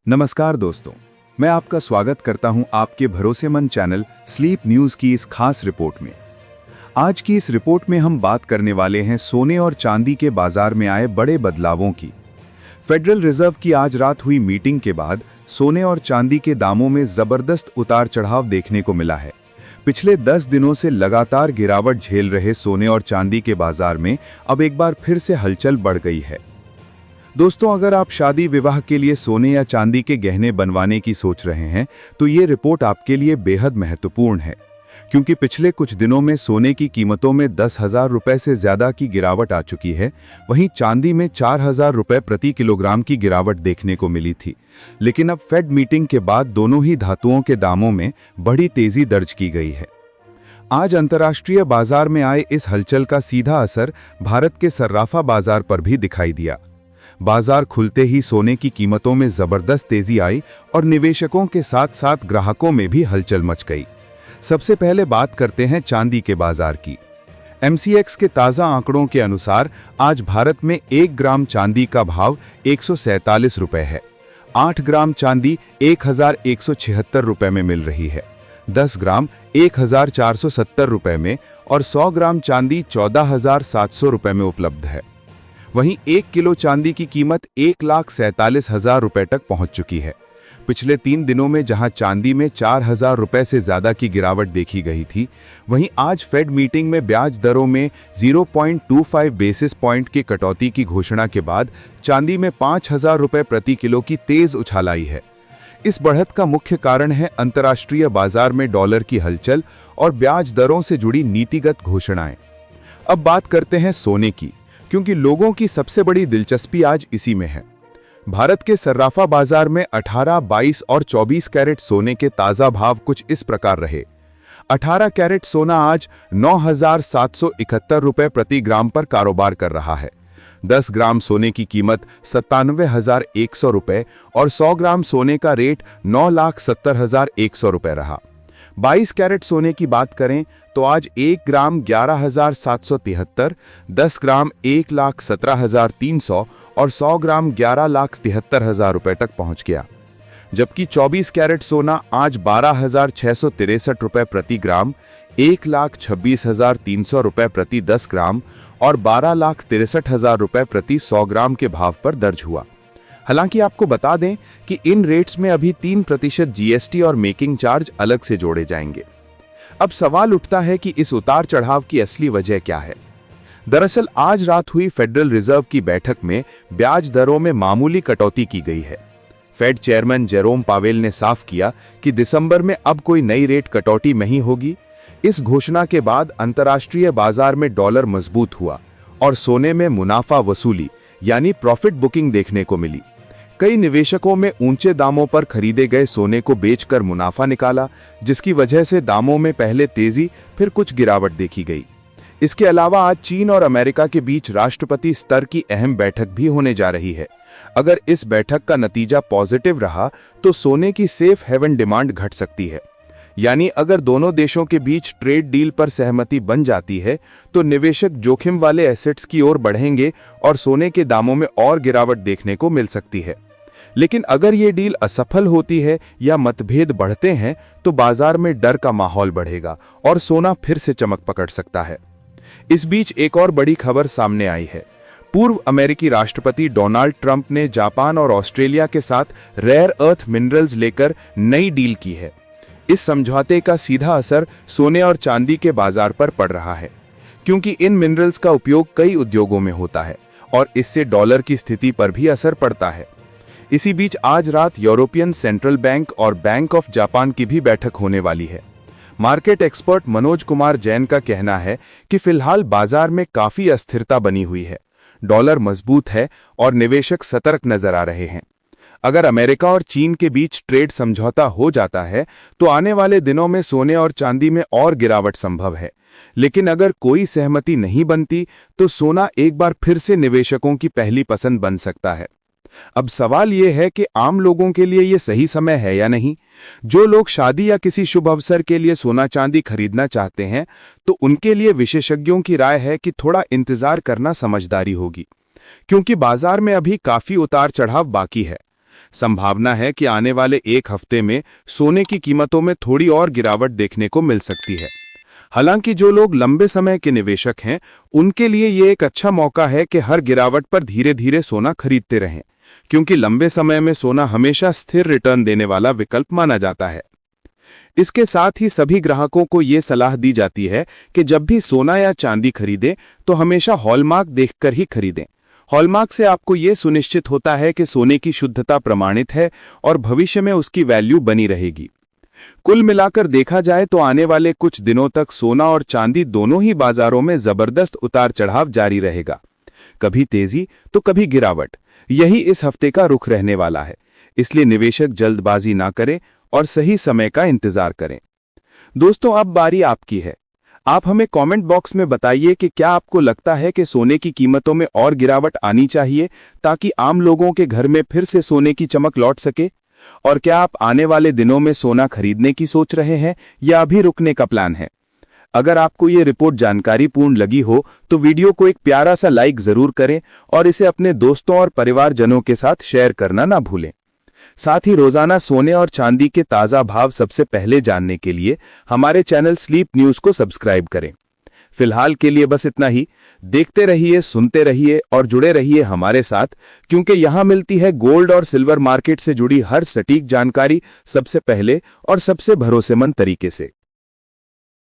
नमस्कार दोस्तों, मैं आपका स्वागत करता हूं आपके भरोसेमंद चैनल स्लीप न्यूज़ की इस खास रिपोर्ट में। आज की इस रिपोर्ट में हम बात करने वाले हैं सोने और चांदी के बाजार में आए बड़े बदलावों की। फेडरल रिजर्व की आज रात हुई मीटिंग के बाद सोने और चांदी के दामों में जबरदस्त उतार चढ़ाव देखने को मिला है। पिछले 10 दिनों से लगातार गिरावट झेल रहे सोने और चांदी के बाजार में अब एक बार फिर से हलचल बढ़ गई है। दोस्तों, अगर आप शादी विवाह के लिए सोने या चांदी के गहने बनवाने की सोच रहे हैं तो ये रिपोर्ट आपके लिए बेहद महत्वपूर्ण है, क्योंकि पिछले कुछ दिनों में सोने की कीमतों में 10,000 रुपए से ज्यादा की गिरावट आ चुकी है। वहीं चांदी में 4,000 रुपए प्रति किलोग्राम की गिरावट देखने को मिली थी। लेकिन अब फेड मीटिंग के बाद दोनों ही धातुओं के दामों में बड़ी तेजी दर्ज की गई है। आज अंतर्राष्ट्रीय बाजार में आए इस हलचल का सीधा असर भारत के सर्राफा बाजार पर भी दिखाई दिया। बाजार खुलते ही सोने की कीमतों में जबरदस्त तेजी आई और निवेशकों के साथ साथ ग्राहकों में भी हलचल मच गई। सबसे पहले बात करते हैं चांदी के बाजार की। MCX के ताज़ा आंकड़ों के अनुसार आज भारत में 1 ग्राम चांदी का भाव 147 रुपए है। 8 ग्राम चांदी 1,176 रुपए में मिल रही है। 10 ग्राम 1,470 रुपए में और 100 ग्राम चांदी 14,700 रुपए में उपलब्ध है। वहीं 1 किलो चांदी की कीमत 1,47,000 रुपए तक पहुंच चुकी है। पिछले 3 दिनों में जहां चांदी में 4,000 रुपए से ज्यादा की गिरावट देखी गई थी, वहीं आज फेड मीटिंग में ब्याज दरों में 0.25 बेसिस पॉइंट की कटौती की घोषणा के बाद चांदी में 5,000 रुपए प्रति किलो की तेज उछाल आई है। इस बढ़त का मुख्य कारण है अंतर्राष्ट्रीय बाजार में डॉलर की हलचल और ब्याज दरों से जुड़ी नीतिगत घोषणाएं। अब बात करते हैं सोने की, क्योंकि लोगों की सबसे बड़ी दिलचस्पी आज इसी में है। भारत के सर्राफा बाजार में 18, 22 और 24 कैरेट सोने के ताजा भाव कुछ इस प्रकार रहे। 18 कैरेट सोना आज 9,771 रुपए प्रति ग्राम पर कारोबार कर रहा है। 10 ग्राम सोने की कीमत 97,100 रुपए और 100 ग्राम सोने का रेट 9,70,100 रुपए रहा। 22 कैरेट सोने की बात करें तो आज 1 ग्राम 11,773, 10 ग्राम 1,17,300 और 100 ग्राम 11,73,000 रुपए तक पहुंच गया। जबकि 24 कैरेट सोना आज 12,663 रुपए प्रति ग्राम, 1,26,300 रुपए प्रति 10 ग्राम और 12,63,000 रुपए प्रति 100 ग्राम के भाव पर दर्ज हुआ। हालांकि आपको बता दें कि इन रेट्स में अभी 3% GST और मेकिंग चार्ज अलग से जोड़े जाएंगे। अब सवाल उठता है कि इस उतार चढ़ाव की असली वजह क्या है। दरअसल आज रात हुई फेडरल रिजर्व की बैठक में ब्याज दरों में मामूली कटौती की गई है। फेड चेयरमैन जेरोम पावेल ने साफ किया कि दिसंबर में अब कोई नई रेट कटौती नहीं होगी। इस घोषणा के बाद अंतर्राष्ट्रीय बाजार में डॉलर मजबूत हुआ और सोने में मुनाफा वसूली यानी प्रॉफिट बुकिंग देखने को मिली। कई निवेशकों में ऊंचे दामों पर खरीदे गए सोने को बेचकर मुनाफा निकाला, जिसकी वजह से दामों में पहले तेजी फिर कुछ गिरावट देखी गई। इसके अलावा आज चीन और अमेरिका के बीच राष्ट्रपति स्तर की अहम बैठक भी होने जा रही है। अगर इस बैठक का नतीजा पॉजिटिव रहा तो सोने की सेफ हेवन डिमांड घट सकती है। यानी अगर दोनों देशों के बीच ट्रेड डील पर सहमति बन जाती है तो निवेशक जोखिम वाले एसेट्स की ओर बढ़ेंगे और सोने के दामों में और गिरावट देखने को मिल सकती है। लेकिन अगर ये डील असफल होती है या मतभेद बढ़ते हैं तो बाजार में डर का माहौल बढ़ेगा और सोना फिर से चमक पकड़ सकता है। इस बीच एक और बड़ी खबर सामने आई है। पूर्व अमेरिकी राष्ट्रपति डोनाल्ड ट्रंप ने जापान और ऑस्ट्रेलिया के साथ रेयर अर्थ मिनरल्स लेकर नई डील की है। इस समझौते का सीधा असर सोने और चांदी के बाजार पर पड़ रहा है, क्योंकि इन मिनरल्स का उपयोग कई उद्योगों में होता है और इससे डॉलर की स्थिति पर भी असर पड़ता है। इसी बीच आज रात यूरोपियन सेंट्रल बैंक और बैंक ऑफ जापान की भी बैठक होने वाली है। मार्केट एक्सपर्ट मनोज कुमार जैन का कहना है कि फिलहाल बाजार में काफी अस्थिरता बनी हुई है, डॉलर मजबूत है और निवेशक सतर्क नजर आ रहे हैं। अगर अमेरिका और चीन के बीच ट्रेड समझौता हो जाता है तो आने वाले दिनों में सोने और चांदी में और गिरावट संभव है। लेकिन अगर कोई सहमति नहीं बनती तो सोना एक बार फिर से निवेशकों की पहली पसंद बन सकता है। अब सवाल यह है कि आम लोगों के लिए यह सही समय है या नहीं। जो लोग शादी या किसी शुभ अवसर के लिए सोना चांदी खरीदना चाहते हैं तो उनके लिए विशेषज्ञों की राय है कि थोड़ा इंतजार करना समझदारी होगी, क्योंकि बाजार में अभी काफी उतार चढ़ाव बाकी है। संभावना है कि आने वाले एक हफ्ते में सोने की कीमतों में थोड़ी और गिरावट देखने को मिल सकती है। हालांकि जो लोग लंबे समय के निवेशक हैं, उनके लिए ये एक अच्छा मौका है कि हर गिरावट पर धीरे धीरे सोना खरीदते रहें, क्योंकि लंबे समय में सोना हमेशा स्थिर रिटर्न देने वाला विकल्प माना जाता है। इसके साथ ही सभी ग्राहकों को ये सलाह दी जाती है कि जब भी सोना या चांदी खरीदें तो हमेशा हॉलमार्क देखकर ही खरीदें। हॉलमार्क से आपको ये सुनिश्चित होता है कि सोने की शुद्धता प्रमाणित है और भविष्य में उसकी वैल्यू बनी रहेगी। कुल मिलाकर देखा जाए तो आने वाले कुछ दिनों तक सोना और चांदी दोनों ही बाजारों में जबरदस्त उतार चढ़ाव जारी रहेगा, कभी तेजी तो कभी गिरावट। यही इस हफ्ते का रुख रहने वाला है, इसलिए निवेशक जल्दबाजी ना करें और सही समय का इंतजार करें। दोस्तों, अब बारी आपकी है। आप हमें कमेंट बॉक्स में बताइए कि क्या आपको लगता है कि सोने की कीमतों में और गिरावट आनी चाहिए ताकि आम लोगों के घर में फिर से सोने की चमक लौट सके। और क्या आप आने वाले दिनों में सोना खरीदने की सोच रहे हैं या अभी रुकने का प्लान है। अगर आपको ये रिपोर्ट जानकारीपूर्ण लगी हो तो वीडियो को एक प्यारा सा लाइक जरूर करें और इसे अपने दोस्तों और परिवारजनों के साथ शेयर करना ना भूलें। साथ ही रोजाना सोने और चांदी के ताजा भाव सबसे पहले जानने के लिए हमारे चैनल स्लीप न्यूज को सब्सक्राइब करें। फिलहाल के लिए बस इतना ही। देखते रहिए, सुनते रहिए और जुड़े रहिए हमारे साथ, क्योंकि यहां मिलती है गोल्ड और सिल्वर मार्केट से जुड़ी हर सटीक जानकारी सबसे पहले और सबसे भरोसेमंद तरीके से।